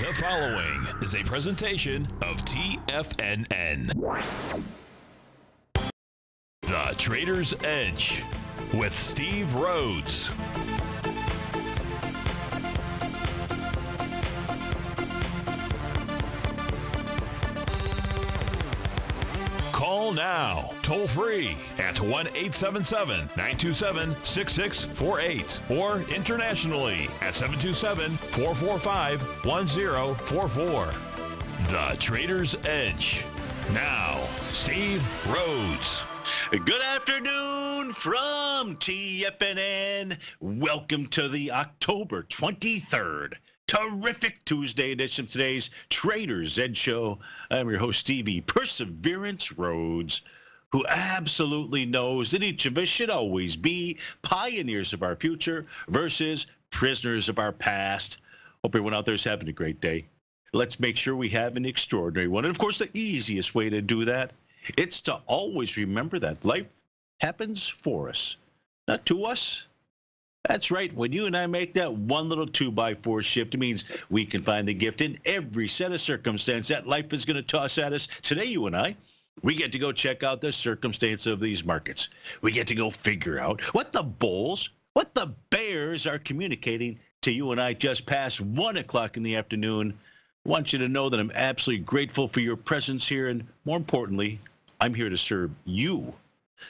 The following is a presentation of TFNN. The Trader's Edge with Steve Rhodes. Call now, toll free at 1-877-927-6648 or internationally at 727-445-1044. The Trader's Edge. Now, Steve Rhodes. Good afternoon from TFNN. Welcome to the October 23rd. Terrific Tuesday edition of today's Trader's Edge Show. I'm your host, Stevie Perseverance Rhodes, who absolutely knows that each of us should always be pioneers of our future versus prisoners of our past. Hope everyone out there is having a great day. Let's make sure we have an extraordinary one. And, of course, the easiest way to do that, it's to always remember that life happens for us, not to us. That's right. When you and I make that one little 2x4 shift, it means we can find the gift in every set of circumstance that life is going to toss at us. Today, you and I, we get to go check out the circumstance of these markets. We get to go figure out what the bulls, what the bears are communicating to you and I just past 1 o'clock in the afternoon. I want you to know that I'm absolutely grateful for your presence here, and more importantly, I'm here to serve you.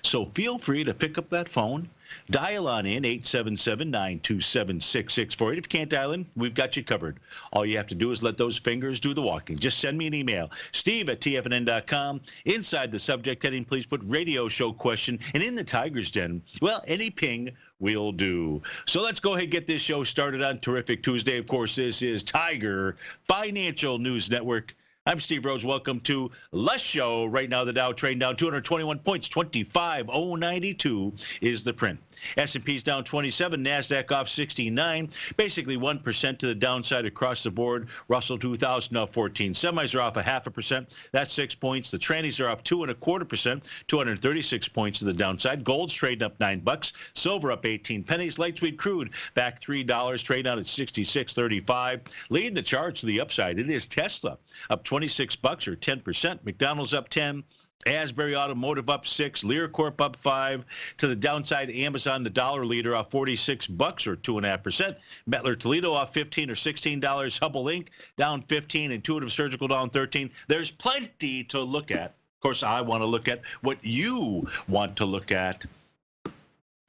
So feel free to pick up that phone, dial on in 877-927-6648. If you can't dial in, we've got you covered. All you have to do is let those fingers do the walking. Just send me an email, steve@tfnn.com. Inside the subject heading, please put radio show question. And in the Tiger's Den, well, any ping will do. So let's go ahead and get this show started on Terrific Tuesday. Of course, this is Tiger Financial News Network. I'm Steve Rhodes. Welcome to the show. Right now, the Dow trading down 221 points. 25,092 is the print. S&P's down 27. NASDAQ off 69. Basically 1% to the downside across the board. Russell 2000 up 14. Semis are off 0.5%. That's 6 points. The trannies are off 2.25%. 236 points to the downside. Gold's trading up $9. Silver up 18 pennies. Light sweet crude back $3. Trading out at 66.35. Leading the charge to the upside, it is Tesla up $26 or 10%. McDonald's up 10. Asbury Automotive up 6. Lear Corp up 5. To the downside, Amazon, the dollar leader, off $46 or 2.5%. Mettler Toledo off $15 or $16. Hubble Inc. down 15. Intuitive Surgical down 13. There's plenty to look at. Of course, I want to look at what you want to look at.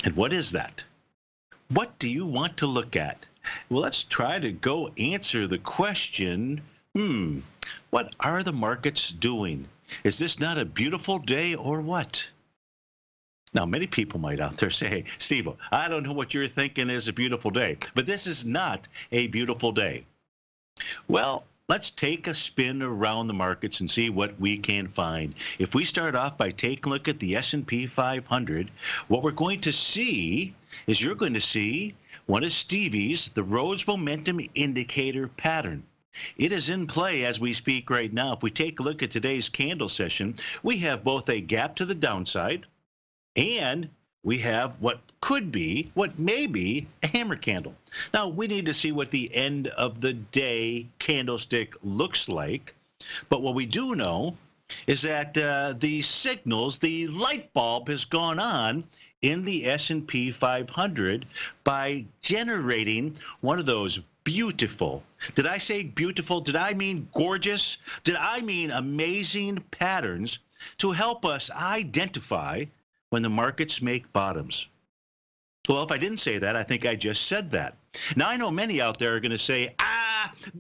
And what is that? What do you want to look at? Well, let's try to go answer the question. What are the markets doing? Is this not a beautiful day or what? Now, many people might out there say, hey, Steve, I don't know what you're thinking is a beautiful day, but this is not a beautiful day. Well, let's take a spin around the markets and see what we can find. If we start off by taking a look at the S&P 500, what we're going to see is you're going to see one of Stevie's, the Rhodes Momentum Indicator pattern. It is in play as we speak right now. If we take a look at today's candle session, we have both a gap to the downside and we have what could be, what may be, a hammer candle. Now, we need to see what the end of the day candlestick looks like. But what we do know is that the signals, the light bulb has gone on in the S&P 500 by generating one of those beautiful. Did I say beautiful? Did I mean gorgeous? Did I mean amazing patterns to help us identify when the markets make bottoms? Well, if I didn't say that, I think I just said that. Now, I know many out there are going to say,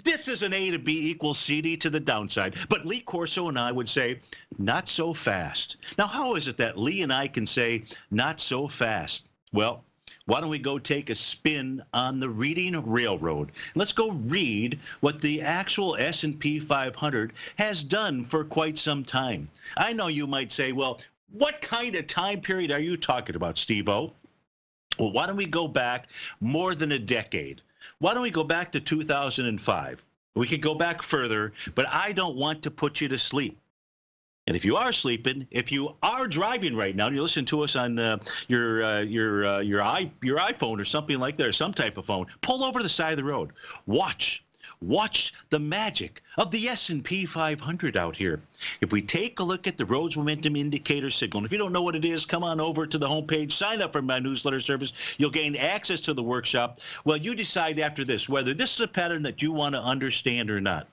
this is an A to B equals CD to the downside. But Lee Corso and I would say, not so fast. Now, how is it that Lee and I can say, not so fast? Well, why don't we go take a spin on the reading railroad? Let's go read what the actual S&P 500 has done for quite some time. I know you might say, well, what kind of time period are you talking about, Steve-O? Well, why don't we go back more than a decade? Why don't we go back to 2005? We could go back further, but I don't want to put you to sleep. And if you are sleeping, if you are driving right now, and you listen to us on your iPhone or something like that, or some type of phone, pull over to the side of the road. Watch Watch the magic of the S&P 500 out here. If we take a look at the Rhodes Momentum Indicator signal, and if you don't know what it is, come on over to the homepage, sign up for my newsletter service. You'll gain access to the workshop. Well, you decide after this whether this is a pattern that you want to understand or not.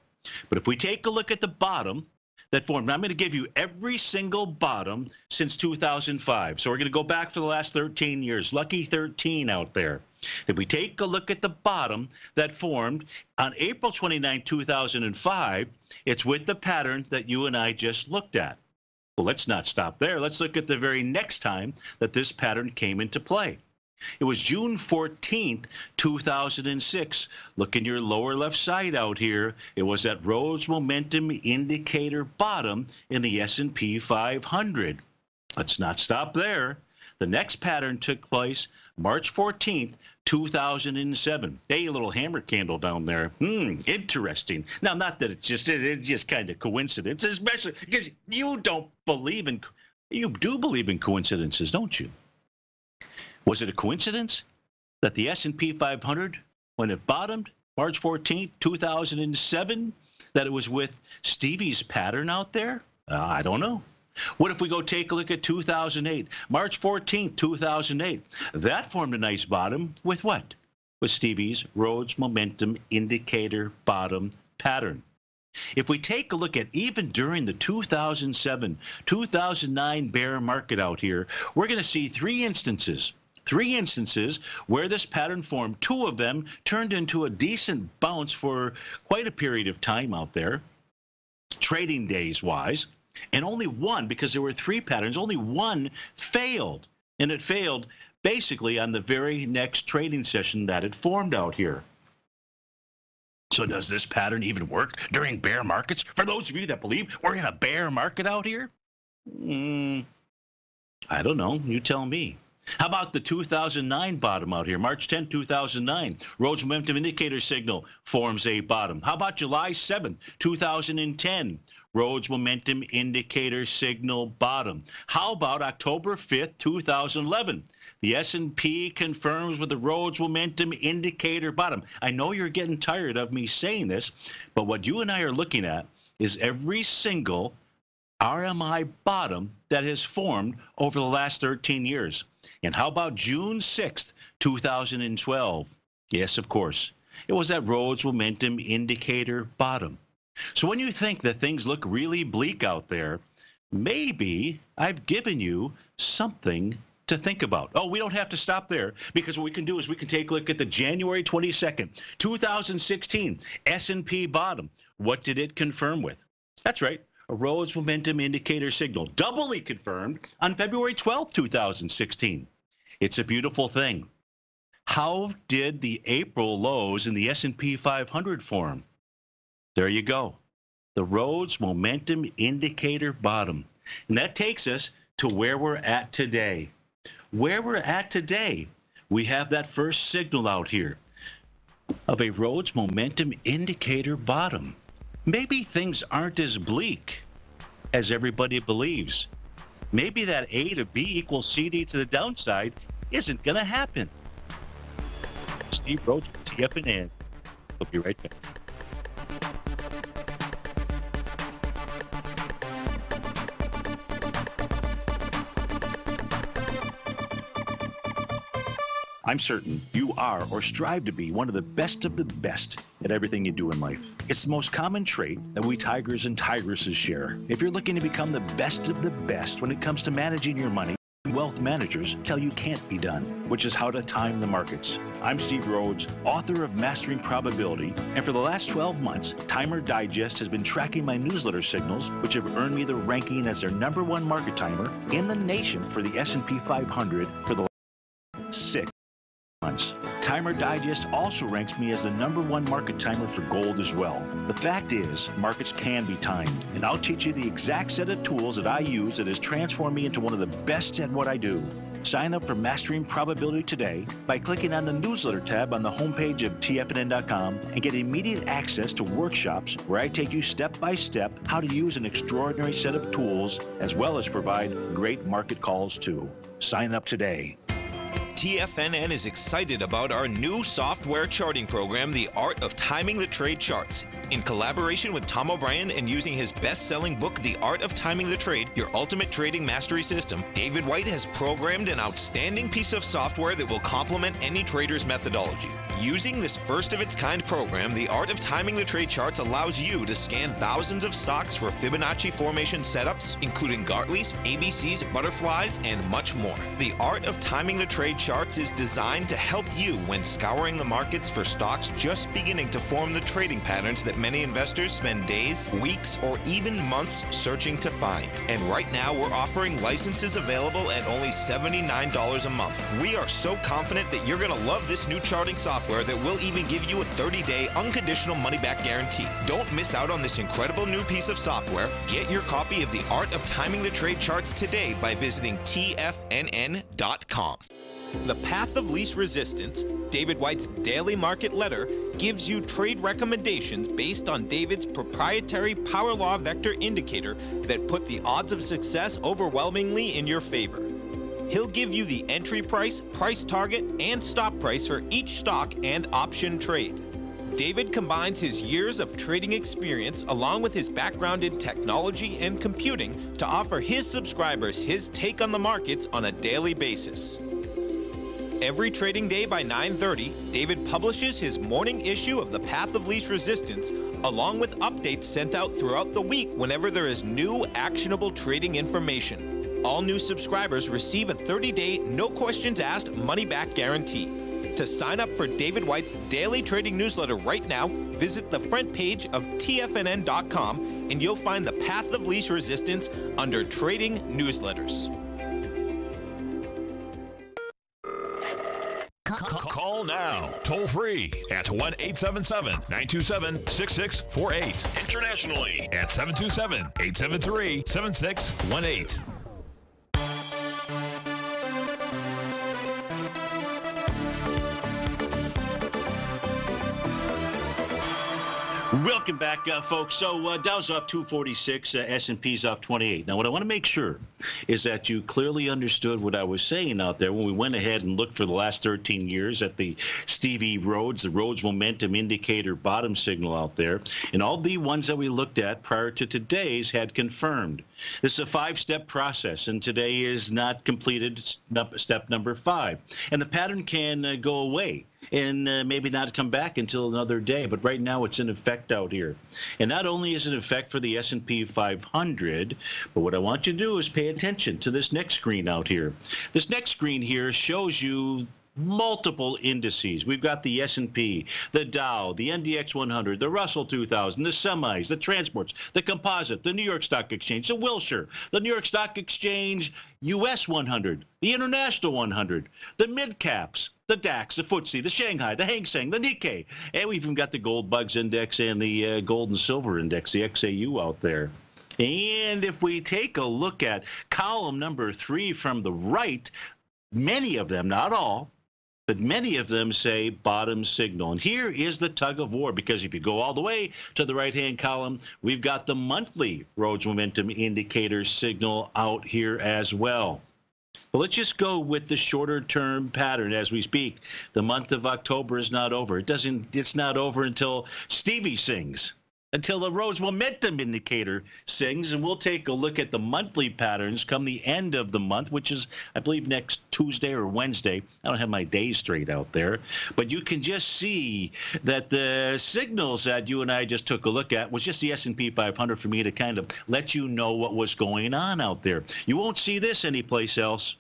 But if we take a look at the bottom that formed, I'm going to give you every single bottom since 2005. So we're going to go back for the last 13 years. Lucky 13 out there. If we take a look at the bottom that formed on April 29, 2005, it's with the pattern that you and I just looked at. Well, let's not stop there. Let's look at the very next time that this pattern came into play. It was June 14th, 2006. Look in your lower left side out here. It was that Rhodes Momentum Indicator bottom in the S&P 500. Let's not stop there. The next pattern took place March 14th, 2007. Hey, a little hammer candle down there. Interesting. Now, not that it's just kind of coincidence, especially because you do believe in coincidences, don't you? Was it a coincidence that the S&P 500, when it bottomed March 14th, 2007, that it was with Stevie's pattern out there? I don't know. What if we go take a look at 2008, March 14th, 2008? That formed a nice bottom with what? With Stevie's Rhodes Momentum Indicator bottom pattern. If we take a look at even during the 2007, 2009 bear market out here, we're going to see three instances where this pattern formed. Two of them turned into a decent bounce for quite a period of time out there, trading days wise. And only one, because there were three patterns, only one failed. And it failed basically on the very next trading session that it formed out here. So does this pattern even work during bear markets? For those of you that believe we're in a bear market out here? I don't know. You tell me. How about the 2009 bottom out here? March 10, 2009. Rhodes Momentum Indicator signal forms a bottom. How about July 7, 2010? Rhodes Momentum Indicator signal bottom. How about October 5th, 2011? The S&P confirms with the Rhodes Momentum Indicator bottom. I know you're getting tired of me saying this, but what you and I are looking at is every single RMI bottom that has formed over the last 13 years. And how about June 6th, 2012? Yes, of course. It was that Rhodes Momentum Indicator bottom. So when you think that things look really bleak out there, maybe I've given you something to think about. Oh, we don't have to stop there, because what we can do is we can take a look at the January 22nd, 2016 S&P bottom. What did it confirm with? That's right, a Rhodes Momentum Indicator signal, doubly confirmed on February 12th, 2016. It's a beautiful thing. How did the April lows in the S&P 500 form? There you go. The Rhodes Momentum Indicator bottom. And that takes us to where we're at today. Where we're at today, we have that first signal out here of a Rhodes Momentum Indicator bottom. Maybe things aren't as bleak as everybody believes. Maybe that A to B equals CD to the downside isn't going to happen. Steve Rhodes with TFNN. We'll be right back. I'm certain you are or strive to be one of the best at everything you do in life. It's the most common trait that we tigers and tigresses share. If you're looking to become the best of the best when it comes to managing your money, wealth managers tell you can't be done, which is how to time the markets. I'm Steve Rhodes, author of Mastering Probability, and for the last 12 months, Timer Digest has been tracking my newsletter signals, which have earned me the ranking as their #1 market timer in the nation for the S&P 500 for the last 6 months. Timer Digest also ranks me as the #1 market timer for gold as well. The fact is, markets can be timed, and I'll teach you the exact set of tools that I use that has transformed me into one of the best at what I do. Sign up for Mastering Probability today by clicking on the newsletter tab on the homepage of TFNN.com and get immediate access to workshops where I take you step by step how to use an extraordinary set of tools, as well as provide great market calls too. Sign up today. TFNN is excited about our new software charting program, The Art of Timing the Trade Charts. In collaboration with Tom O'Brien and using his best-selling book, The Art of Timing the Trade, Your Ultimate Trading Mastery System, David White has programmed an outstanding piece of software that will complement any trader's methodology. Using this first-of-its-kind program, The Art of Timing the Trade Charts allows you to scan thousands of stocks for Fibonacci formation setups, including Gartley's, ABC's, butterflies, and much more. The Art of Timing the Trade Charts is designed to help you when scouring the markets for stocks just beginning to form the trading patterns that many investors spend days, weeks, or even months searching to find. And right now, we're offering licenses available at only $79 a month. We are so confident that you're going to love this new charting software that will even give you a 30-day unconditional money-back guarantee. Don't miss out on this incredible new piece of software. Get your copy of The Art of Timing the Trade Charts today by visiting TFNN.com. The Path of Least Resistance, David White's daily market letter, gives you trade recommendations based on David's proprietary power law vector indicator that put the odds of success overwhelmingly in your favor. He'll give you the entry price, price target, and stop price for each stock and option trade. David combines his years of trading experience along with his background in technology and computing to offer his subscribers his take on the markets on a daily basis. Every trading day by 9:30, David publishes his morning issue of The Path of Least Resistance, along with updates sent out throughout the week whenever there is new actionable trading information. All new subscribers receive a 30-day, no questions asked money-back guarantee. To sign up for David White's daily trading newsletter right now, visit the front page of TFNN.com and you'll find The Path of Least Resistance under Trading Newsletters. Call now, toll free at 1-877-927-6648. Internationally at 727-873-7618. Welcome back, folks. So Dow's off 246, S&P's off 28. Now, what I want to make sure is that you clearly understood what I was saying out there when we went ahead and looked for the last 13 years at the Stevie Rhodes, the Rhodes Momentum Indicator bottom signal out there. And all the ones that we looked at prior to today's had confirmed. This is a 5-step process, and today is not completed step number 5. And the pattern can go away and maybe not come back until another day. But right now it's in effect out here. And not only is it in effect for the S&P 500, but what I want you to do is pay attention to this next screen out here. This next screen here shows you multiple indices. We've got the S&P, the Dow, the NDX 100, the Russell 2000, the semis, the transports, the composite, the New York Stock Exchange, the Wilshire, the New York Stock Exchange US 100, the International 100, the mid-caps, the DAX, the FTSE, the Shanghai, the Hang Seng, the Nikkei, and we've even got the Gold Bugs Index and the Gold and Silver Index, the XAU out there. And if we take a look at column number 3 from the right, many of them, not all, but many of them say bottom signal. And here is the tug of war, because if you go all the way to the right-hand column, we've got the monthly Rhodes Momentum Indicator signal out here as well. Well, let's just go with the shorter-term pattern as we speak. The month of October is not over. It's not over until Stevie sings, until the Rhodes Momentum Indicator sings, and we'll take a look at the monthly patterns come the end of the month, which is, I believe, next Tuesday or Wednesday. I don't have my days straight out there, but you can just see that the signals that you and I just took a look at was just the S&P 500 for me to kind of let you know what was going on out there. You won't see this anyplace else.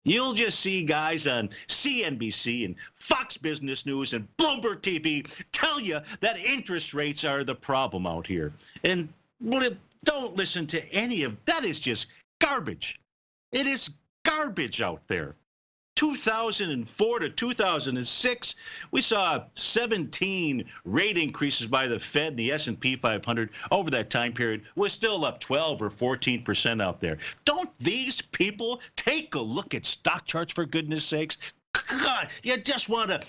You'll just see guys on CNBC and Fox Business News and Bloomberg TV tell you that interest rates are the problem out here. And don't listen to any of that. Is just garbage. It is garbage out there. 2004 to 2006, we saw 17 rate increases by the Fed. The S&P 500 over that time period was still up 12 or 14% out there. Don't these people take a look at stock charts, for goodness sakes? God, you just want to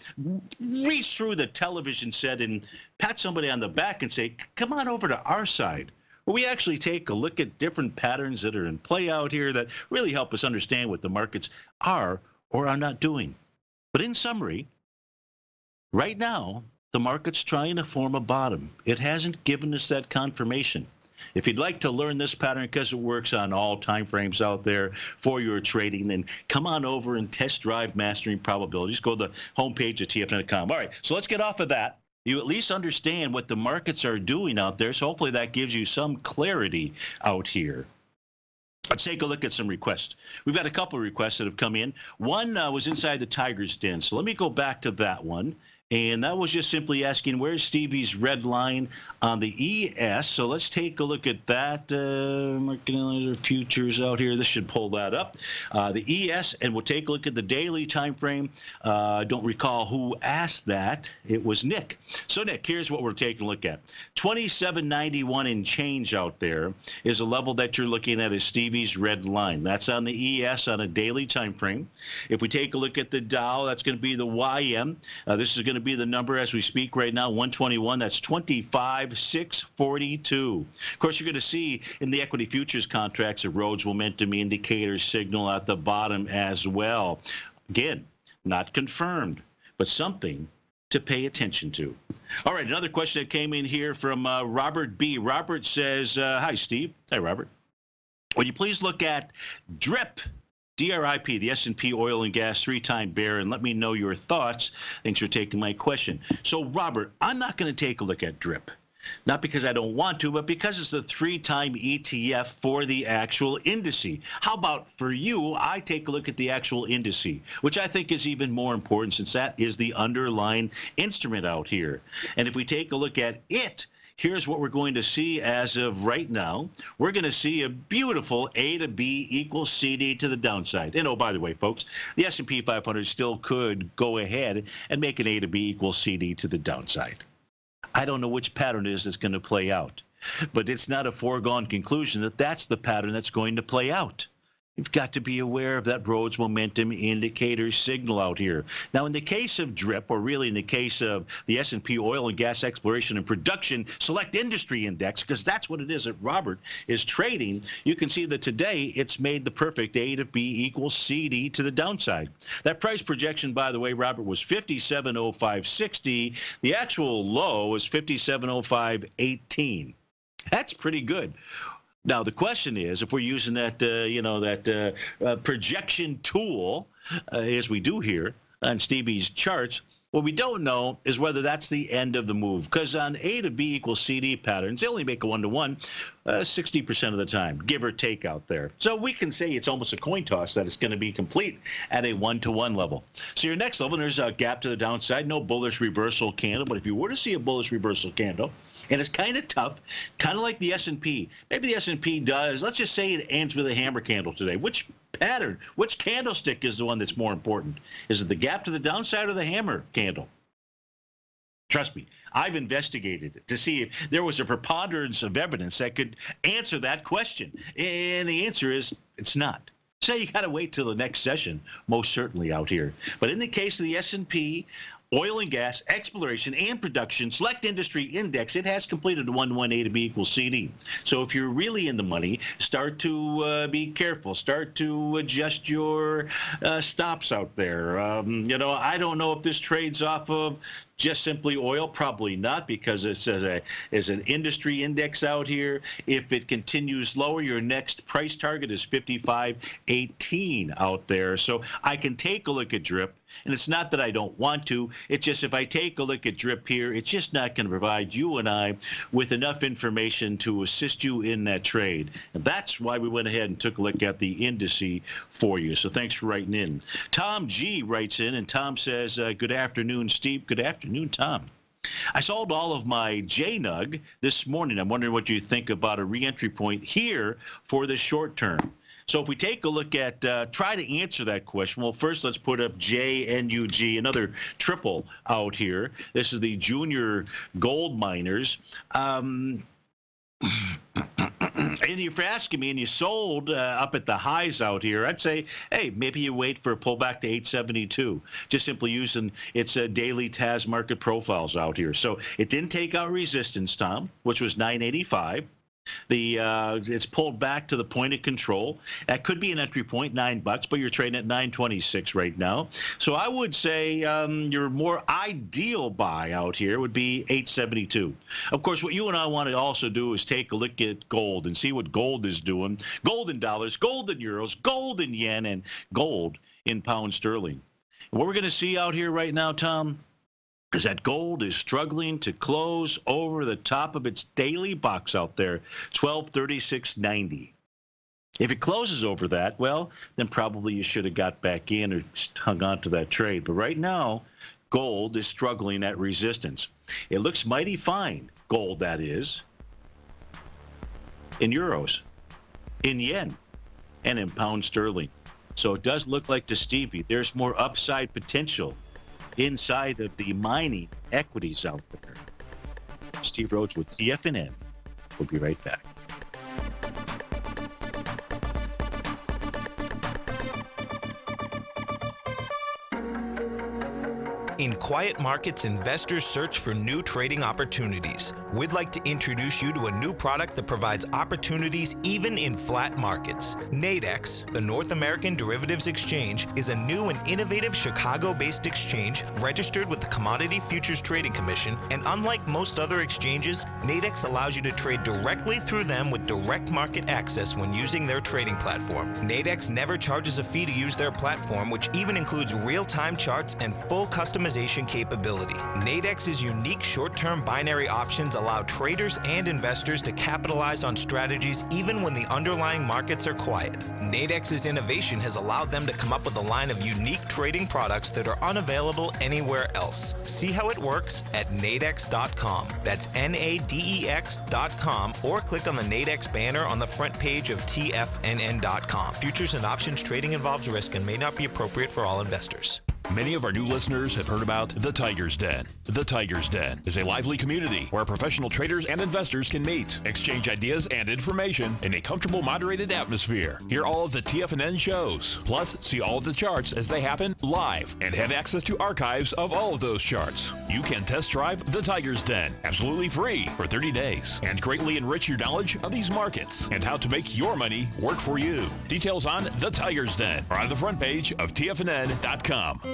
reach through the television set and pat somebody on the back and say, come on over to our side, where we actually take a look at different patterns that are in play out here that really help us understand what the markets are or are not doing. But in summary, right now, the market's trying to form a bottom. It hasn't given us that confirmation. If you'd like to learn this pattern because it works on all time frames out there for your trading, then come on over and test drive Mastering Probabilities. Go to the homepage at TFNN.com. All right, so let's get off of that. You at least understand what the markets are doing out there, so hopefully that gives you some clarity out here. Let's take a look at some requests. We've got a couple of requests that have come in. One was inside the Tiger's Den, so let me go back to that one. And that was just simply asking, where's Stevie's red line on the ES? So let's take a look at that. Market analyzer futures out here. This should pull that up. The ES, and we'll take a look at the daily time frame. I don't recall who asked that. It was Nick. So, Nick, here's what we're taking a look at. 27.91 and change out there is a level that you're looking at as Stevie's red line. That's on the ES on a daily time frame. If we take a look at the Dow, that's going to be the YM. This is going to be the number as we speak right now, 121. That's 25,642. Of course, you're going to see in the equity futures contracts a Rhodes momentum indicator signal at the bottom as well. Again, not confirmed, but something to pay attention to. All right, another question that came in here from Robert B. Robert says, hi, Steve. Hi, Robert. Would you please look at DRIP? DRIP, the S&P Oil and Gas 3-time bear, and let me know your thoughts. Thanks for taking my question. So, Robert, I'm not going to take a look at DRIP. Not because I don't want to, but because it's the 3-time ETF for the actual indice. How about for you, I take a look at the actual indice, which I think is even more important since that is the underlying instrument out here. And if we take a look at it, here's what we're going to see as of right now. We're going to see a beautiful A to B equals CD to the downside. And oh, by the way, folks, the S&P 500 still could go ahead and make an A to B equals CD to the downside. I don't know which pattern it is that's going to play out, but it's not a foregone conclusion that that's the pattern that's going to play out. You've got to be aware of that Rhodes momentum indicator signal out here. Now, in the case of DRIP, or really in the case of the S&P Oil and Gas Exploration and Production Select Industry Index, because that's what it is that Robert is trading, you can see that today it's made the perfect A to B equals CD to the downside. That price projection, by the way, Robert, was 57.0560. The actual low was 57.0518. That's pretty good. Now, the question is, if we're using that, projection tool, as we do here on Stevie's charts, what we don't know is whether that's the end of the move. Because on A to B equals CD patterns, they only make a one-to-one 60% of the time, give or take out there. So we can say it's almost a coin toss that it's going to be complete at a one-to-one level. So your next level, there's a gap to the downside, no bullish reversal candle. But if you were to see a bullish reversal candle, and it's kind of tough, kind of like the S&P. Maybe the S&P does. Let's just say it ends with a hammer candle today. Which pattern, which candlestick is the one that's more important? Is it the gap to the downside or the hammer candle? Trust me, I've investigated it to see if there was a preponderance of evidence that could answer that question. And the answer is it's not. So you got to wait till the next session, most certainly out here. But in the case of the S&P, Oil and Gas, Exploration, and Production, Select Industry Index, it has completed a 1-to-1 A to B equals CD. So if you're really in the money, start to be careful. Start to adjust your stops out there. I don't know if this trades off of just simply oil, probably not, because it's as an industry index out here. If it continues lower, your next price target is 55.18 out there. So I can take a look at DRIP. And it's not that I don't want to. It's just if I take a look at DRIP here, it's just not going to provide you and I with enough information to assist you in that trade. And that's why we went ahead and took a look at the indice for you. So thanks for writing in. Tom G writes in, and Tom says, good afternoon, Steve. Good afternoon, Tom. I sold all of my JNUG this morning. I'm wondering what you think about a re-entry point here for the short term. So if we take a look at, try to answer that question, well, first let's put up JNUG, another triple out here. This is the junior gold miners. And if you're asking me and you sold up at the highs out here, I'd say, hey, maybe you wait for a pullback to 872, just simply using its daily TAS market profiles out here. So it didn't take out resistance, Tom, which was 985. It's pulled back to the point of control. That could be an entry point, $9, but you're trading at 926 right now. So I would say your more ideal buy out here would be 872. Of course, what you and I want to also do is take a look at gold and see what gold is doing. Gold in dollars, gold in euros, gold in yen, and gold in pound sterling. And what we're going to see out here right now, Tom, is that gold is struggling to close over the top of its daily box out there, 1236.90. If it closes over that, well, then probably you should have got back in or hung on to that trade. But right now, gold is struggling at resistance. It looks mighty fine, gold that is, in euros, in yen, and in pound sterling. So it does look like to Stevie, there's more upside potential inside of the mining equities out there. Steve Rhodes with TFNN. We'll be right back. In quiet markets, investors search for new trading opportunities. We'd like to introduce you to a new product that provides opportunities even in flat markets. Nadex, the North American Derivatives Exchange, is a new and innovative Chicago-based exchange registered with the Commodity Futures Trading Commission, and unlike most other exchanges, Nadex allows you to trade directly through them with direct market access when using their trading platform. Nadex never charges a fee to use their platform, which even includes real-time charts and full customization capability. Nadex's unique short-term binary options allow traders and investors to capitalize on strategies even when the underlying markets are quiet. Nadex's innovation has allowed them to come up with a line of unique trading products that are unavailable anywhere else. See how it works at nadex.com. That's NADEX.com, or click on the Nadex banner on the front page of TFNN.com. Futures and options trading involves risk and may not be appropriate for all investors. Many of our new listeners have heard about the Tiger's Den. The Tiger's Den is a lively community where professional traders and investors can meet, exchange ideas and information in a comfortable, moderated atmosphere. Hear all of the TFNN shows, plus see all of the charts as they happen live and have access to archives of all of those charts. You can test drive the Tiger's Den absolutely free for 30 days and greatly enrich your knowledge of these markets and how to make your money work for you. Details on the Tiger's Den are on the front page of TFNN.com.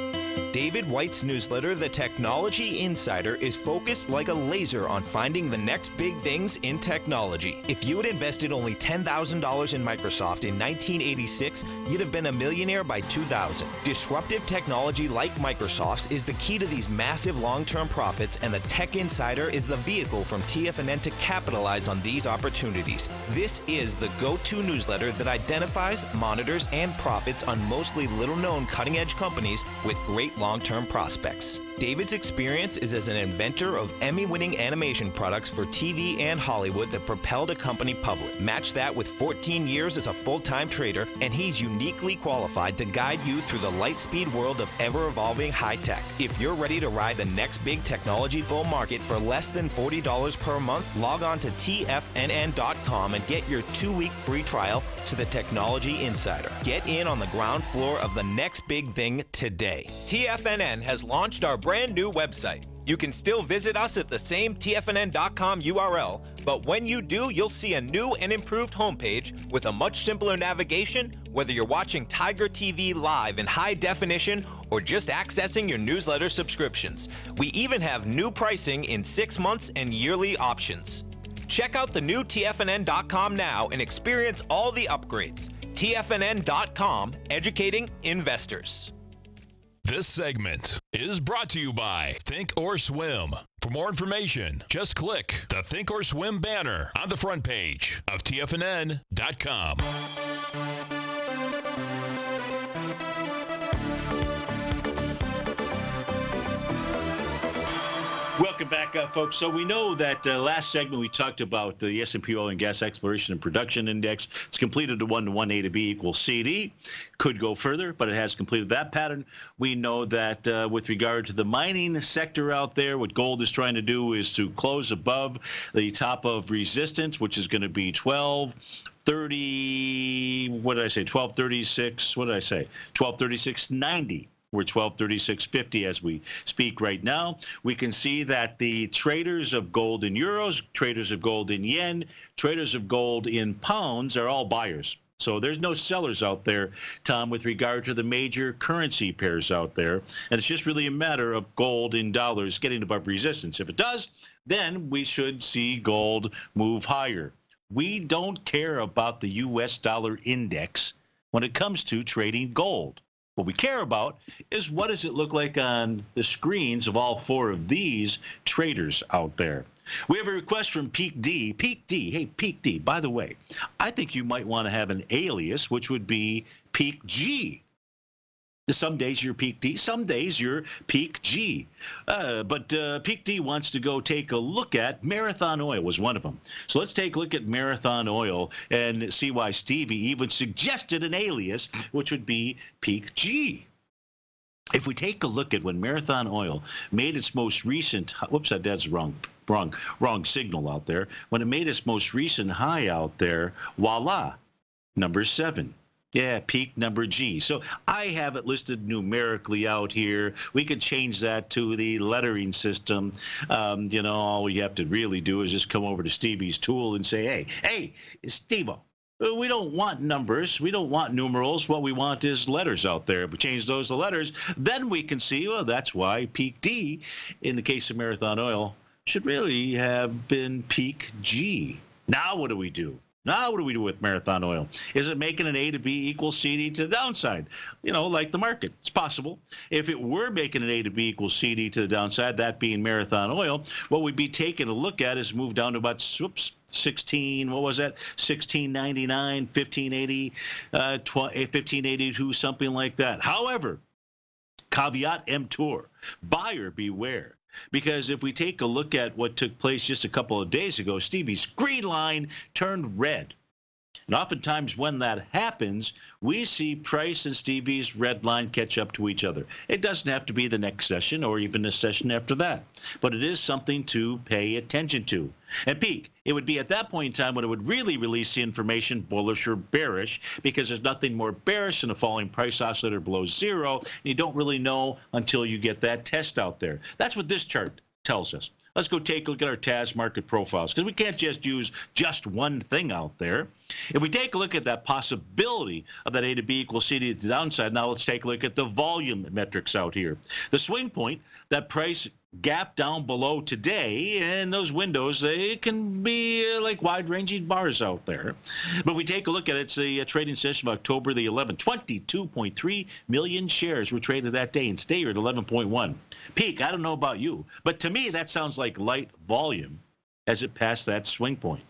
David White's newsletter, The Technology Insider, is focused like a laser on finding the next big things in technology. If you had invested only $10,000 in Microsoft in 1986, you'd have been a millionaire by 2000. Disruptive technology like Microsoft's is the key to these massive long-term profits, and the Tech Insider is the vehicle from TFNN to capitalize on these opportunities. This is the go-to newsletter that identifies, monitors, and profits on mostly little-known cutting-edge companies with great long-term prospects. David's experience is as an inventor of Emmy-winning animation products for TV and Hollywood that propelled a company public. Match that with 14 years as a full-time trader, and he's uniquely qualified to guide you through the light-speed world of ever-evolving high-tech. If you're ready to ride the next big technology bull market for less than $40 per month, log on to TFNN.com and get your 2-week free trial to the Technology Insider. Get in on the ground floor of the next big thing today. TFNN has launched our brand new website. You can still visit us at the same TFNN.com URL, but when you do, you'll see a new and improved homepage with a much simpler navigation, whether you're watching TigerTV live in high definition or just accessing your newsletter subscriptions. We even have new pricing in 6 months and yearly options. Check out the new TFNN.com now and experience all the upgrades. TFNN.com, educating investors. This segment is brought to you by Think or Swim. For more information, just click the Think or Swim banner on the front page of TFNN.com. Welcome back, folks. So we know that last segment we talked about the S&P Oil and Gas Exploration and Production Index. It's completed a 1-to-1 A to B equals CD. Could go further, but it has completed that pattern. We know that with regard to the mining sector out there, what gold is trying to do is to close above the top of resistance, which is going to be 1230. What did I say? 1236. What did I say? 1236.90. We're 1236.50 as we speak right now. We can see that the traders of gold in euros, traders of gold in yen, traders of gold in pounds are all buyers. So there's no sellers out there, Tom, with regard to the major currency pairs out there. And it's just really a matter of gold in dollars getting above resistance. If it does, then we should see gold move higher. We don't care about the U.S. dollar index when it comes to trading gold. What we care about is what does it look like on the screens of all four of these traders out there. We have a request from Peak D. Peak D, hey, Peak D, by the way, I think you might want to have an alias, which would be Peak G. Some days you're Peak D, some days you're Peak G. But Peak D wants to go take a look at Marathon Oil was one of them. So let's take a look at Marathon Oil and see why Stevie even suggested an alias, which would be Peak G. If we take a look at when Marathon Oil made its most recent, whoops, that's wrong signal out there. When it made its most recent high out there, voila, number 7. Yeah, peak number G. So I have it listed numerically out here. We could change that to the lettering system. You know, all you have to really do is just come over to Stevie's tool and say, hey, Steve-o, we don't want numbers. We don't want numerals. What we want is letters out there. If we change those to letters, then we can see, well, that's why peak D, in the case of Marathon Oil, should really have been peak G. Now what do we do? Now, what do we do with Marathon Oil? Is it making an A to B equals CD to the downside? You know, like the market. It's possible. If it were making an A to B equals CD to the downside, that being Marathon Oil, what we'd be taking a look at is move down to about, 16, what was that? 16.99, 15.80, 15.82, something like that. However, caveat emptor, buyer beware. Because if we take a look at what took place just a couple of days ago, Stevie's green line turned red. And oftentimes when that happens, we see price and Stevie's red line catch up to each other. It doesn't have to be the next session or even the session after that, but it is something to pay attention to. And peak, it would be at that point in time when it would really release the information, bullish or bearish, because there's nothing more bearish than a falling price oscillator below zero. And you don't really know until you get that test out there. That's what this chart tells us. Let's go take a look at our TAS market profiles, because we can't just use just one thing out there. If we take a look at that possibility of that A to B equals CD to the downside, now let's take a look at the volume metrics out here. The swing point, that price gap down below today, and those windows, they can be like wide-ranging bars out there. But if we take a look at it, it's the trading session of October the 11th. 22.3 million shares were traded that day, and today you're at 11.1. Peak, I don't know about you, but to me that sounds like light volume as it passed that swing point.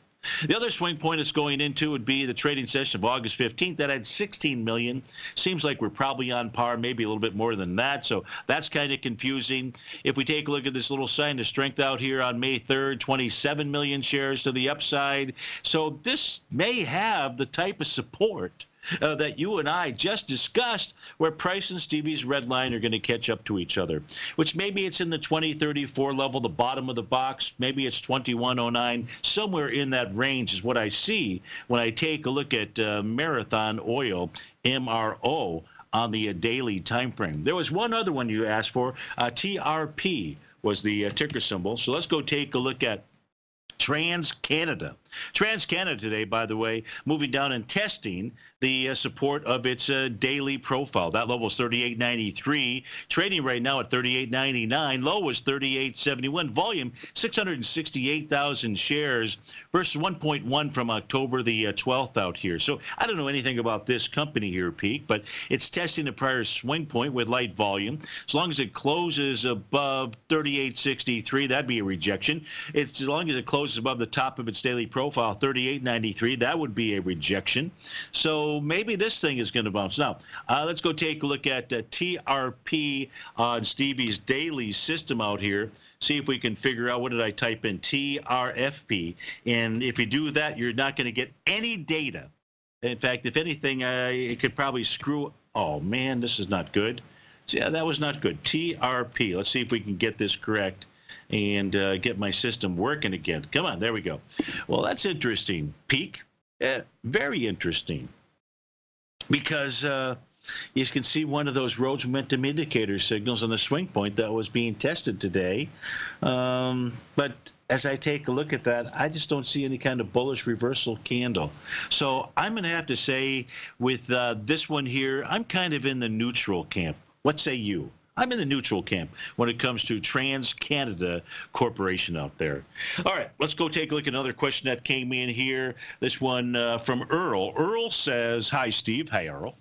The other swing point it's going into would be the trading session of August 15th. That had 16 million. Seems like we're probably on par, maybe a little bit more than that. So that's kind of confusing. If we take a look at this little sign of strength out here on May 3rd, 27 million shares to the upside. So this may have the type of support that you and I just discussed, where price and Stevie's red line are going to catch up to each other, which maybe it's in the 2034 level, the bottom of the box. Maybe it's 2109. Somewhere in that range is what I see when I take a look at Marathon Oil, MRO, on the daily time frame. There was one other one you asked for. TRP was the ticker symbol. So let's go take a look at TransCanada. TransCanada today, by the way, moving down and testing the support of its daily profile. That level is 38.93. Trading right now at 38.99. Low was 38.71. Volume 668,000 shares versus 1.1 from October the 12th out here. So I don't know anything about this company here, Peak, but it's testing the prior swing point with light volume. As long as it closes above 38.63, that'd be a rejection. It's as long as it closes above the top of its daily profile, 38.93, that would be a rejection. So maybe this thing is going to bounce. Now, let's go take a look at TRP on Stevie's daily system out here. See if we can figure out, what did I type in? TRFP. And if you do that, you're not going to get any data. In fact, if anything, it could probably screw. Oh, man, this is not good. So, yeah, that was not good. TRP. Let's see if we can get this correct and get my system working again. Come on, there we go. Well, that's interesting. Peak, very interesting. Because you can see one of those Rhodes momentum indicator signals on the swing point that was being tested today. But as I take a look at that, I just don't see any kind of bullish reversal candle. So I'm going to have to say with this one here, I'm kind of in the neutral camp. What say you? I'm in the neutral camp when it comes to TransCanada Corporation out there. All right, let's go take a look at another question that came in here. This one from Earl. Earl says, hi, Steve. Hi, Earl.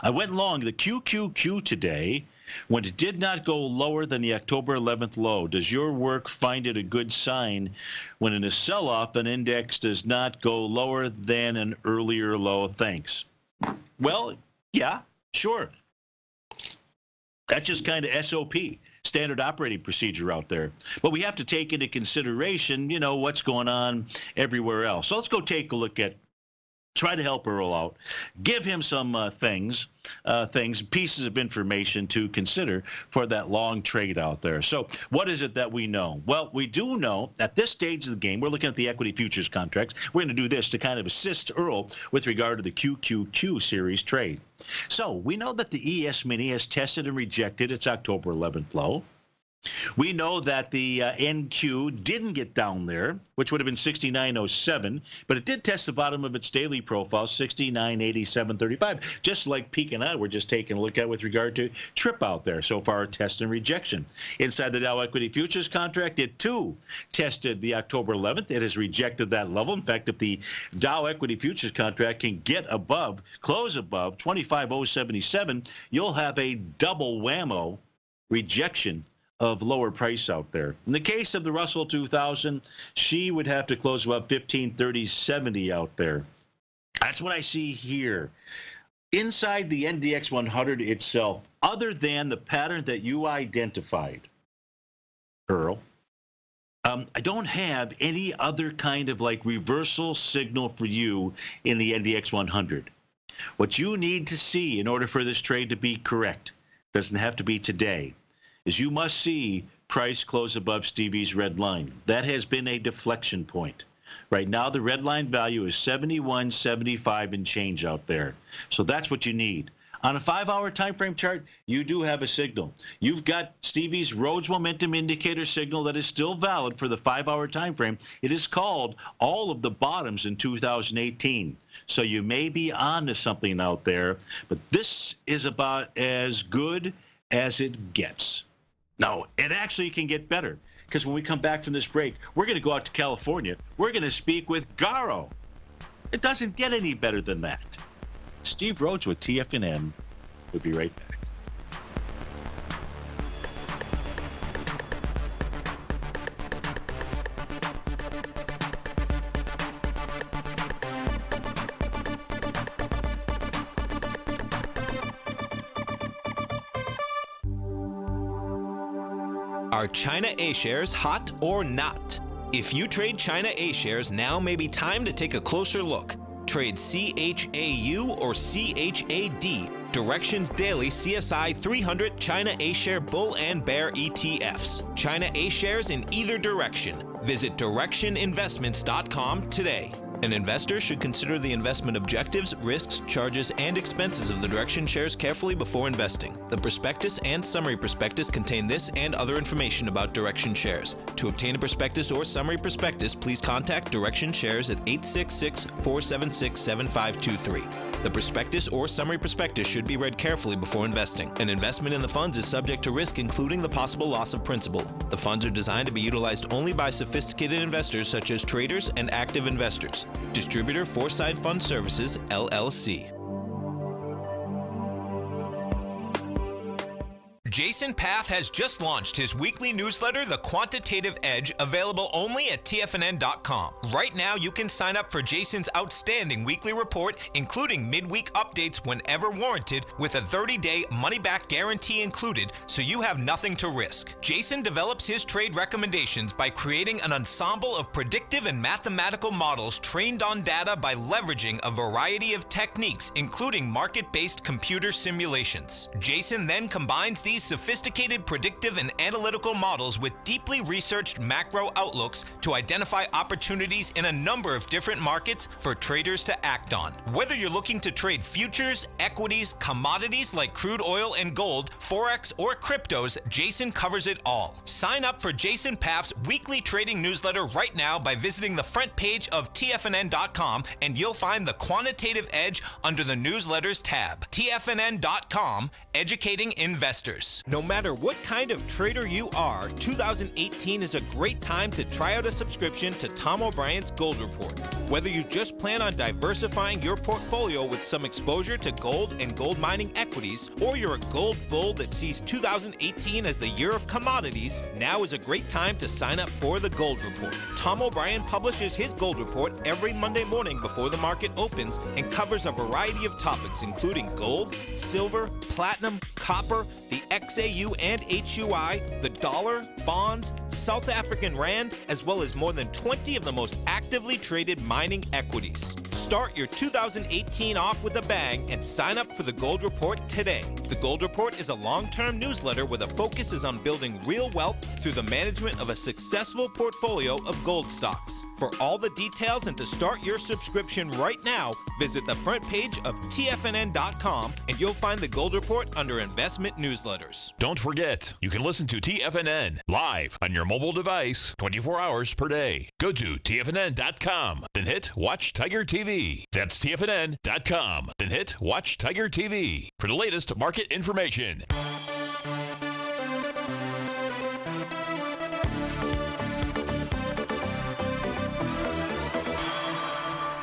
I went long the QQQ today when it did not go lower than the October 11th low. Does your work find it a good sign when in a sell-off an index does not go lower than an earlier low? Thanks. Well, yeah, sure. That's just kind of SOP, standard operating procedure out there. But we have to take into consideration, you know, what's going on everywhere else. So let's go take a look at, try to help Earl out, give him some pieces of information to consider for that long trade out there. So what is it that we know? Well, we do know at this stage of the game, we're looking at the equity futures contracts. We're going to do this to kind of assist Earl with regard to the QQQ series trade. So we know that the ES Mini has tested and rejected its October 11th low. We know that the NQ didn't get down there, which would have been 69.07, but it did test the bottom of its daily profile, 69.8735, just like Peak and I were just taking a look at with regard to Trip out there. So far, test and rejection. Inside the Dow Equity Futures contract, it too tested the October 11th. It has rejected that level. In fact, if the Dow Equity Futures contract can get above, close above 25.077, you'll have a double whammo rejection of lower price out there. In the case of the Russell 2000, she would have to close about 1530.70 out there. That's what I see here. Inside the NDX 100 itself, other than the pattern that you identified, Earl, I don't have any other kind of like reversal signal for you in the NDX 100. What you need to see in order for this trade to be correct, doesn't have to be today, is you must see price close above Stevie's red line. That has been a deflection point. Right now, the red line value is 71.75 and change out there. So that's what you need. On a 5-hour time frame chart, you do have a signal. You've got Stevie's Rhodes momentum indicator signal that is still valid for the 5-hour time frame. It is called all of the bottoms in 2018. So you may be on to something out there, but this is about as good as it gets. No, it actually can get better, because when we come back from this break, we're going to go out to California. We're going to speak with Garo. It doesn't get any better than that. Steve Rhodes with TFNN. We'll be right back. Are China A-shares hot or not? If you trade China A-shares, now may be time to take a closer look. Trade CHAU or CHAD, Directions Daily CSI 300 China A-share Bull and Bear ETFs. China A-shares in either direction. Visit directioninvestments.com today. An investor should consider the investment objectives, risks, charges, and expenses of the Direction shares carefully before investing. The prospectus and summary prospectus contain this and other information about Direction shares. To obtain a prospectus or summary prospectus, please contact Direction shares at 866-476-7523. The prospectus or summary prospectus should be read carefully before investing. An investment in the funds is subject to risk, including the possible loss of principal. The funds are designed to be utilized only by sophisticated investors such as traders and active investors. Distributor Foreside Fund Services, LLC. Jason Path has just launched his weekly newsletter, The Quantitative Edge, available only at TFNN.com. Right now, you can sign up for Jason's outstanding weekly report, including midweek updates whenever warranted, with a 30-day money-back guarantee included, so you have nothing to risk. Jason develops his trade recommendations by creating an ensemble of predictive and mathematical models trained on data by leveraging a variety of techniques, including market-based computer simulations. Jason then combines these these sophisticated predictive and analytical models with deeply researched macro outlooks to identify opportunities in a number of different markets for traders to act on. Whether you're looking to trade futures, equities, commodities like crude oil and gold, forex, or cryptos, Jason covers it all. Sign up for Jason Paff's weekly trading newsletter right now by visiting the front page of TFNN.com, and you'll find the Quantitative Edge under the Newsletters tab. TFNN.com, educating investors. No matter what kind of trader you are, 2018 is a great time to try out a subscription to Tom O'Brien's Gold Report. Whether you just plan on diversifying your portfolio with some exposure to gold and gold mining equities, or you're a gold bull that sees 2018 as the year of commodities, now is a great time to sign up for the Gold Report. Tom O'Brien publishes his Gold Report every Monday morning before the market opens and covers a variety of topics including gold, silver, platinum, copper, the XAU and HUI, the dollar, bonds, South African rand, as well as more than 20 of the most actively traded mining equities. Start your 2018 off with a bang and sign up for the Gold Report today. The Gold Report is a long-term newsletter where the focus is on building real wealth through the management of a successful portfolio of gold stocks. For all the details and to start your subscription right now, visit the front page of TFNN.com and you'll find the Gold Report under Investment Newsletters. Don't forget, you can listen to TFNN live on your mobile device 24 hours per day. Go to TFNN.com, then hit Watch Tiger TV. That's TFNN.com, then hit Watch Tiger TV for the latest market information.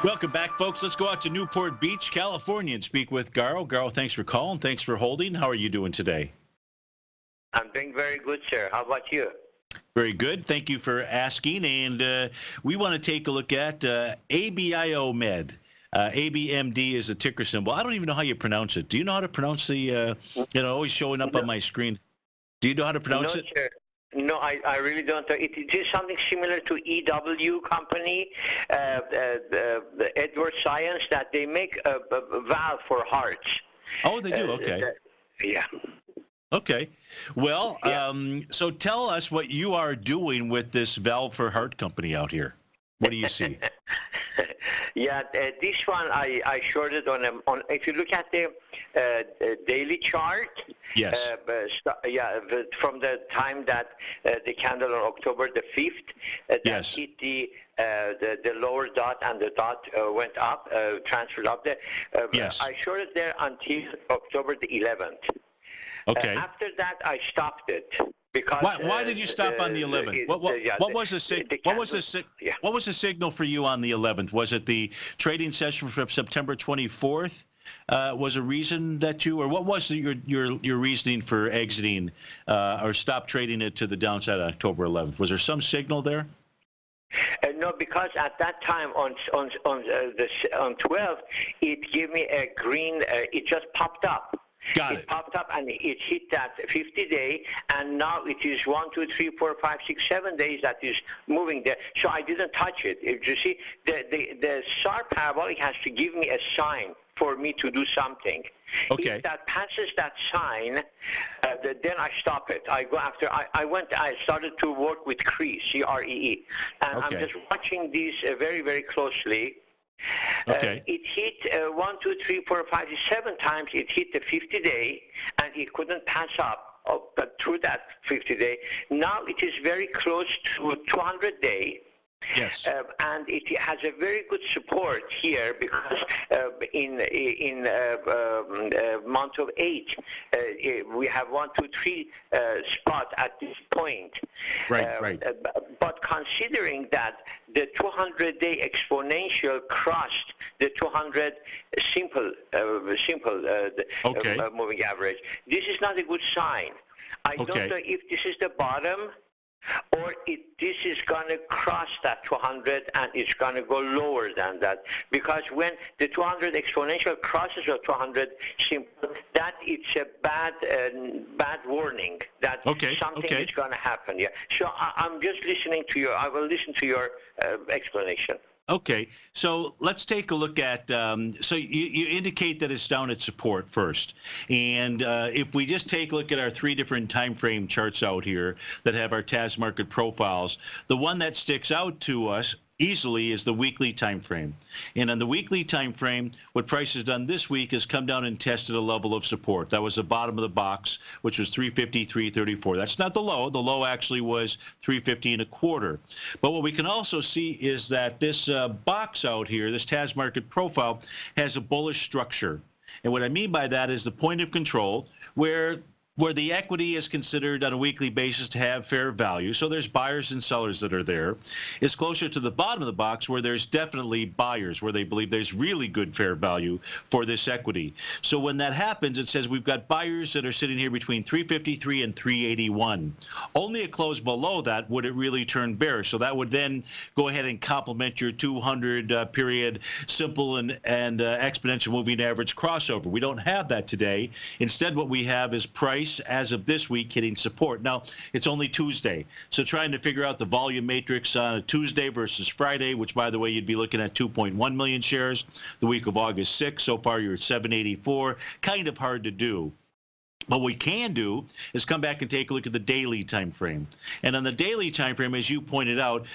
Welcome back, folks. Let's go out to Newport Beach, California, and speak with Garo. Garo, thanks for calling. Thanks for holding. How are you doing today? I'm doing very good, sir. How about you? Very good. Thank you for asking. And we want to take a look at ABIO Med. ABMD is a ticker symbol. I don't even know how you pronounce it. Do you know how to pronounce the, always showing up on my screen? Do you know how to pronounce it? Sir. No, I really don't. It is something similar to EW company, the Edward Science, that they make a valve for hearts. Oh, they do? Okay. Yeah. Okay. Well, Yeah. So tell us what you are doing with this valve for heart company out here. What do you see? Yeah, this one I shorted on. If you look at the daily chart, Yes. from the time that the candle on October the 5th, that Yes. hit the lower dot, and the dot went up, transferred up there. Yes. I shorted there until October the 11th. Okay. After that, I stopped it. Because, Why did you stop on the 11th? What was the signal for you on the 11th? Was it the trading session from September 24th? Was a reason that you, or what was your reasoning for exiting or stop trading it to the downside on October 11th? Was there some signal there? No, because at that time on 12th, it gave me a green. It just popped up. It popped up and it hit that 50-day, and now it is 1, 2, 3, 4, 5, 6, 7 days that is moving there. So I didn't touch it. You see, the sharp parabolic has to give me a sign for me to do something. Okay. If that passes that sign, then I stop it. I go after. I started to work with CREE, C-R-E-E, and I'm just watching these very, very closely. Okay. It hit 1, 2, 3, 4, 5, 7 times. It hit the 50-day, and it couldn't pass up through that 50-day. Now it is very close to 200-day. Yes. And it has a very good support here because in month of 8, we have 1, 2, 3 spot at this point. Right. But considering that the 200-day exponential crossed the 200 simple moving average, this is not a good sign. I don't know if this is the bottom, or this is going to cross that 200 and it's going to go lower than that. Because when the 200 exponential crosses the 200 simple, that it's a bad warning that something is going to happen. Yeah. So I'm just listening to your. I will listen to your explanation. Okay, so let's take a look at, so you indicate that it's down at support first. And if we just take a look at our three different time frame charts out here that have our TAS market profiles, the one that sticks out to us easily is the weekly time frame. And on the weekly time frame, what price has done this week is come down and tested a level of support. That was the bottom of the box, which was 350, 334. That's not the low. The low actually was 350 and a quarter. But what we can also see is that this box out here, this TAS market profile, has a bullish structure. And what I mean by that is the point of control where the equity is considered on a weekly basis to have fair value, so there's buyers and sellers that are there, is closer to the bottom of the box where there's definitely buyers, where they believe there's really good fair value for this equity. So when that happens, it says we've got buyers that are sitting here between 353 and 381. Only a close below that would it really turn bearish. So that would then go ahead and complement your 200 period simple and exponential moving average crossover. We don't have that today. Instead, what we have is price as of this week hitting support. Now, it's only Tuesday, so trying to figure out the volume matrix on a Tuesday versus Friday, which, by the way, you'd be looking at 2.1 million shares. The week of August 6th, so far you're at 784. Kind of hard to do. What we can do is come back and take a look at the daily time frame. And on the daily time frame, as you pointed out,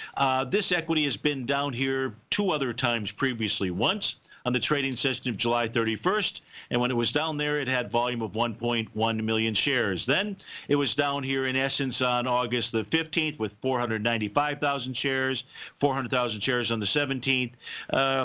this equity has been down here two other times previously. Once on the trading session of July 31st, and when it was down there, it had volume of 1.1 million shares. Then it was down here, in essence, on August the 15th with 495,000 shares, 400,000 shares on the 17th,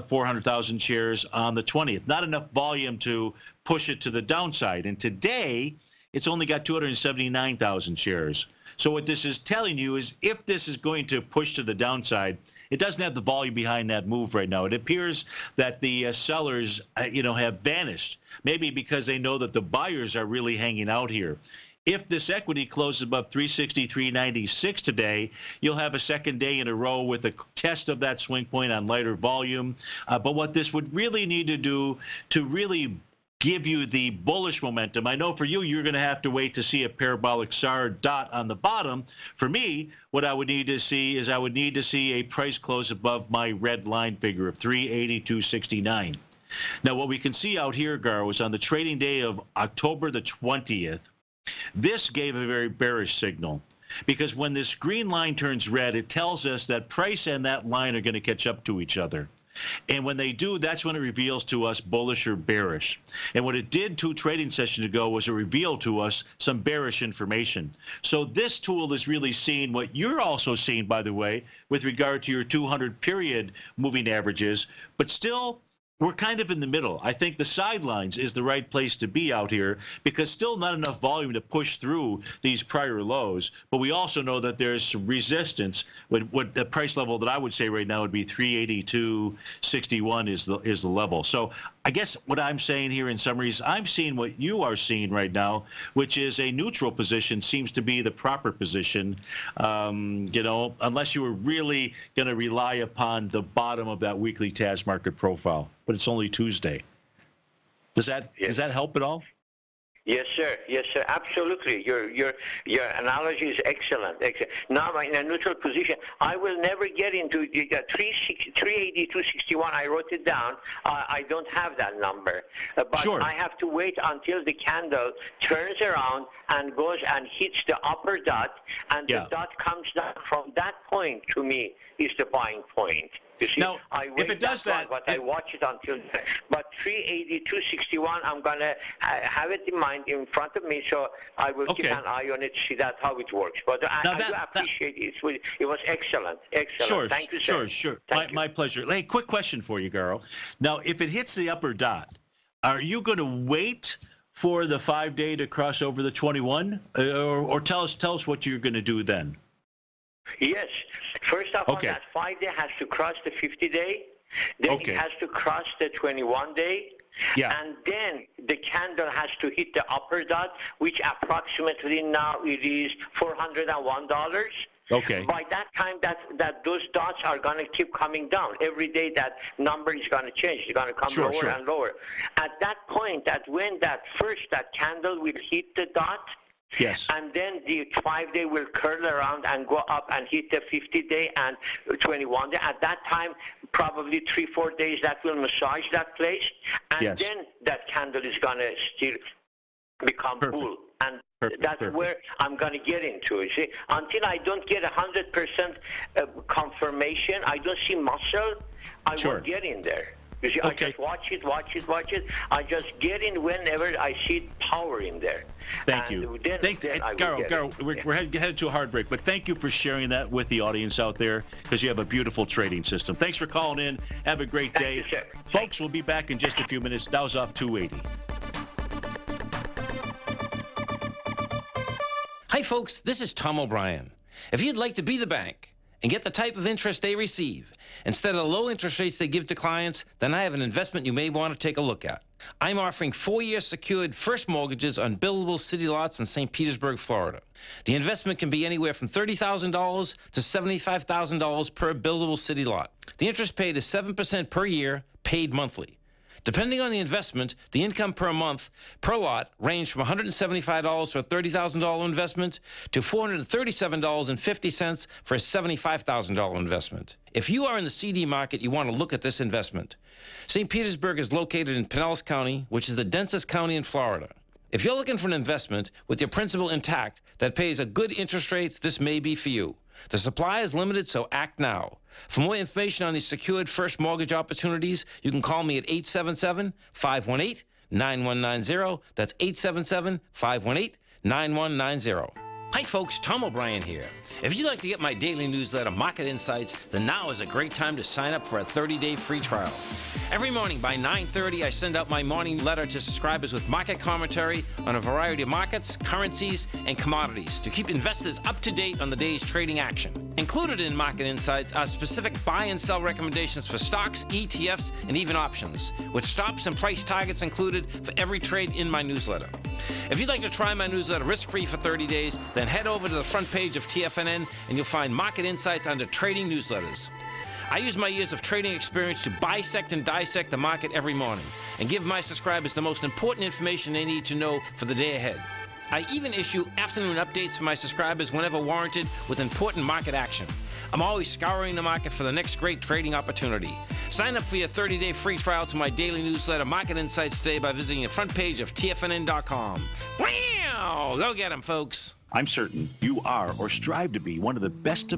400,000 shares on the 20th. Not enough volume to push it to the downside. And today, it's only got 279,000 shares. So what this is telling you is if this is going to push to the downside, it doesn't have the volume behind that move right now. It appears that the sellers, have vanished, maybe because they know that the buyers are really hanging out here. If this equity closes above 360, 396 today, you'll have a second day in a row with a test of that swing point on lighter volume. But what this would really need to do to really give you the bullish momentum. I know for you, you're going to have to wait to see a parabolic SAR dot on the bottom. For me, what I would need to see is a price close above my red line figure of 382.69. Now, what we can see out here, Garo, is on the trading day of October the 20th, this gave a very bearish signal. Because when this green line turns red, it tells us that price and that line are going to catch up to each other. And when they do, that's when it reveals to us bullish or bearish. And what it did 2 trading sessions ago was it revealed to us some bearish information. So this tool is really seeing what you're also seeing, by the way, with regard to your 200 period moving averages, but still we're kind of in the middle. I think the sidelines is the right place to be out here because still not enough volume to push through these prior lows. But we also know that there's some resistance. What the price level that I would say right now would be 382.61 is the level. So I guess what I'm saying here in summary is I'm seeing what you are seeing right now, which is a neutral position seems to be the proper position, unless you were really going to rely upon the bottom of that weekly TAS market profile. But it's only Tuesday. Does that help at all? Yes, sir. Yes, sir. Absolutely. Your analogy is excellent. Now in a neutral position, I will never get into the 382.61. I wrote it down. I don't have that number, but sure. I have to wait until the candle turns around and goes and hits the upper dot, and the dot comes down. From that point, to me, is the buying point. You see, now, I wait if it does that, I watch it until then. But 382.61, I'm going to have it in mind in front of me, so I will keep an eye on it, see how it works. But I do appreciate it. It was excellent. Excellent. Sure, thank you, sir. Sure. My pleasure. Hey, quick question for you, Garo. Now, if it hits the upper dot, are you going to wait for the 5-day to cross over the 21? Or tell us what you're going to do then? Yes. First off, on that 5-day has to cross the 50-day. Then it has to cross the 21-day. Yeah. And then the candle has to hit the upper dot, which approximately now it is $401. Okay. By that time, that those dots are going to keep coming down. Every day that number is going to change. It's going to come lower and lower. At that point, when that candle will hit the dot, Yes. And then the 5-day will curl around and go up and hit the 50-day and 21-day. At that time, probably 3-4 days, that will massage that place. And then that candle is going to still become full. And that's where I'm going to get into it. See, until I don't get 100% confirmation, I don't see muscle, I won't get in there. You see, I just watch it. I just get in whenever I see power in there. Thank you. Garo, we're headed to a hard break, but thank you for sharing that with the audience out there, because you have a beautiful trading system. Thanks for calling in. Have a great day. Thank you, sir. Folks, we'll be back in just a few minutes. Dow's off 280. Hi, folks. This is Tom O'Brien. If you'd like to be the bank and get the type of interest they receive instead of the low interest rates they give to clients, then I have an investment you may want to take a look at. I'm offering 4-year secured first mortgages on buildable city lots in St. Petersburg, Florida. The investment can be anywhere from $30,000 to $75,000 per buildable city lot. The interest paid is 7% per year, paid monthly. Depending on the investment, the income per month per lot ranged from $175 for a $30,000 investment to $437.50 for a $75,000 investment. If you are in the CD market, you want to look at this investment. St. Petersburg is located in Pinellas County, which is the densest county in Florida. If you're looking for an investment with your principal intact that pays a good interest rate, this may be for you. The supply is limited, so act now. For more information on these secured first mortgage opportunities, you can call me at 877-518-9190. That's 877-518-9190. Hi, folks. Tom O'Brien here. If you'd like to get my daily newsletter, Market Insights, then now is a great time to sign up for a 30-day free trial. Every morning by 9:30, I send out my morning letter to subscribers with market commentary on a variety of markets, currencies, and commodities to keep investors up to date on the day's trading action. Included in Market Insights are specific buy and sell recommendations for stocks, ETFs, and even options, with stops and price targets included for every trade in my newsletter. If you'd like to try my newsletter risk-free for 30 days, then head over to the front page of TFNN and you'll find Market Insights under Trading Newsletters. I use my years of trading experience to bisect and dissect the market every morning and give my subscribers the most important information they need to know for the day ahead. I even issue afternoon updates for my subscribers whenever warranted with important market action. I'm always scouring the market for the next great trading opportunity. Sign up for your 30-day free trial to my daily newsletter, Market Insights, today by visiting the front page of TFNN.com. Wow! Go get 'em, folks. I'm certain you are or strive to be one of the best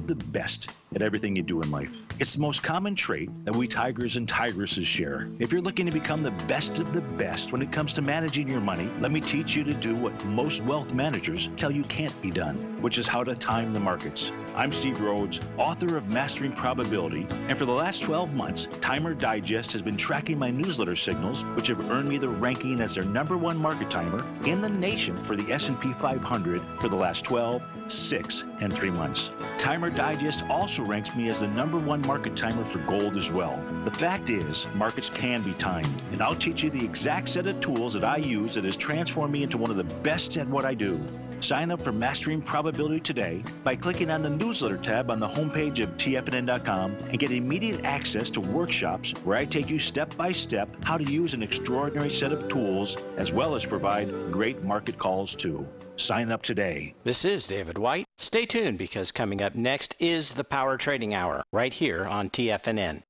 at everything you do in life. It's the most common trait that we tigers and tigresses share. If you're looking to become the best of the best when it comes to managing your money, let me teach you to do what most wealth managers tell you can't be done, which is how to time the markets. I'm Steve Rhodes, author of Mastering Probability, and for the last 12 months, Timer Digest has been tracking my newsletter signals, which have earned me the ranking as their #1 market timer in the nation for the S&P 500 for the last 12, 6, and 3 months. Timer Digest also ranks me as the #1 market timer for gold as well. The fact is, markets can be timed, and I'll teach you the exact set of tools that I use that has transformed me into one of the best at what I do. Sign up for Mastering Probability today by clicking on the newsletter tab on the homepage of TFNN.com and get immediate access to workshops where I take you step by step how to use an extraordinary set of tools, as well as provide great market calls too. Sign up today. This is David White. Stay tuned, because coming up next is the Power Trading Hour right here on TFNN.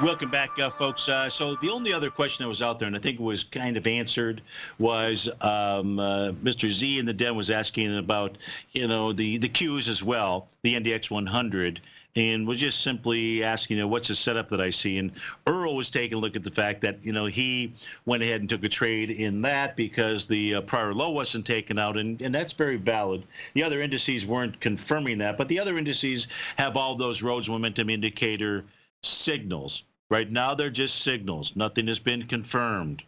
Welcome back, folks. So the only other question that was out there, and I think it was kind of answered, was Mr. Z in the den was asking about, the Qs as well, the NDX 100, and was just simply asking, what's the setup that I see? And Earl was taking a look at the fact that, he went ahead and took a trade in that because the prior low wasn't taken out, and that's very valid. The other indices weren't confirming that, but the other indices have all those Rhodes momentum indicator signals. Right now, they're just signals. Nothing has been confirmed.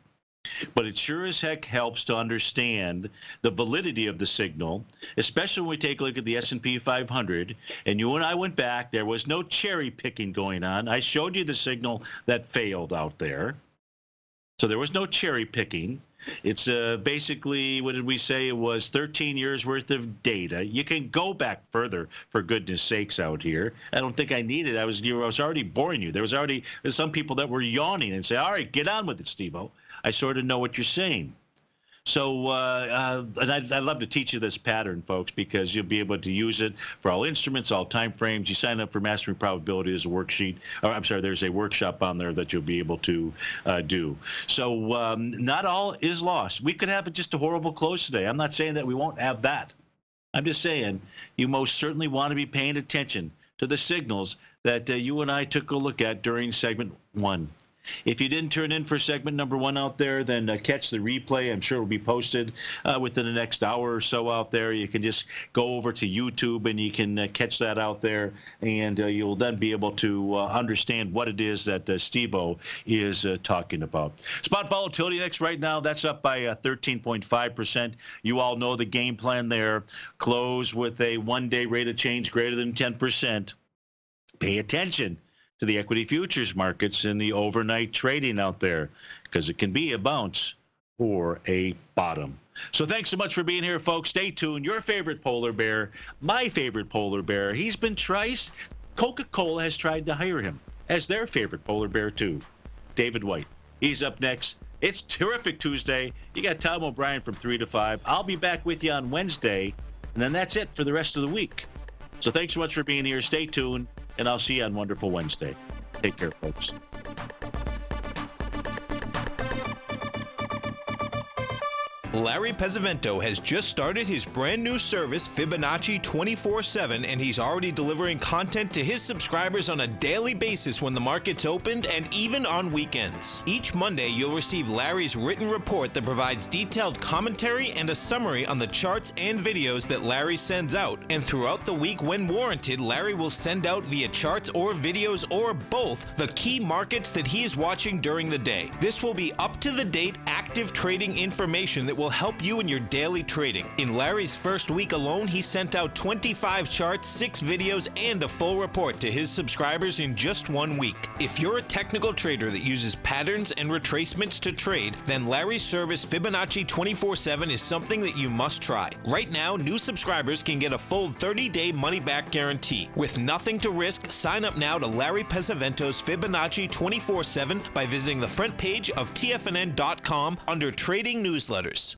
But it sure as heck helps to understand the validity of the signal, especially when we take a look at the S&P 500. And you and I went back. There was no cherry picking going on. I showed you the signal that failed out there. So there was no cherry picking. It's basically, what did we say? It was 13 years worth of data. You can go back further, for goodness sakes, out here. I don't think I need it. I was already boring you. There's some people that were yawning and say, all right, get on with it, Steve-O. I sort of know what you're saying. So, and I'd love to teach you this pattern, folks, because you'll be able to use it for all instruments, all time frames. You sign up for Mastering Probability as a worksheet. Or, I'm sorry, there's a workshop on there that you'll be able to do. So not all is lost. We could have just a horrible close today. I'm not saying that we won't have that. I'm just saying you most certainly want to be paying attention to the signals that you and I took a look at during segment 1. If you didn't turn in for segment number 1 out there, then catch the replay. I'm sure it will be posted within the next hour or so out there. You can just go over to YouTube and you can catch that out there, and you'll then be able to understand what it is that Steve-O is talking about. Spot volatility next right now, that's up by 13.5%. You all know the game plan there. Close with a one-day rate of change greater than 10%. Pay attention to the equity futures markets and the overnight trading out there, because it can be a bounce or a bottom. So thanks so much for being here, folks. Stay tuned. Your favorite polar bear, my favorite polar bear, he's been triced. Coca-Cola has tried to hire him as their favorite polar bear too. David White. He's up next. It's Terrific Tuesday. You got Tom O'Brien from 3 to 5. I'll be back with you on Wednesday, and then that's it for the rest of the week. So thanks so much for being here. Stay tuned, and I'll see you on Wonderful Wednesday. Take care, folks. Larry Pesavento has just started his brand new service, Fibonacci 24/7, and he's already delivering content to his subscribers on a daily basis when the market's opened and even on weekends. Each Monday, you'll receive Larry's written report that provides detailed commentary and a summary on the charts and videos that Larry sends out. And throughout the week, when warranted, Larry will send out via charts or videos or both the key markets that he is watching during the day. This will be up-to-the-date, active trading information that will help you in your daily trading. In Larry's first week alone, he sent out 25 charts, 6 videos, and a full report to his subscribers in just 1 week. If you're a technical trader that uses patterns and retracements to trade, then Larry's service Fibonacci 24/7 is something that you must try. Right now, new subscribers can get a full 30-day money-back guarantee. With nothing to risk, sign up now to Larry Pesavento's Fibonacci 24/7 by visiting the front page of TFNN.com under Trading Newsletters.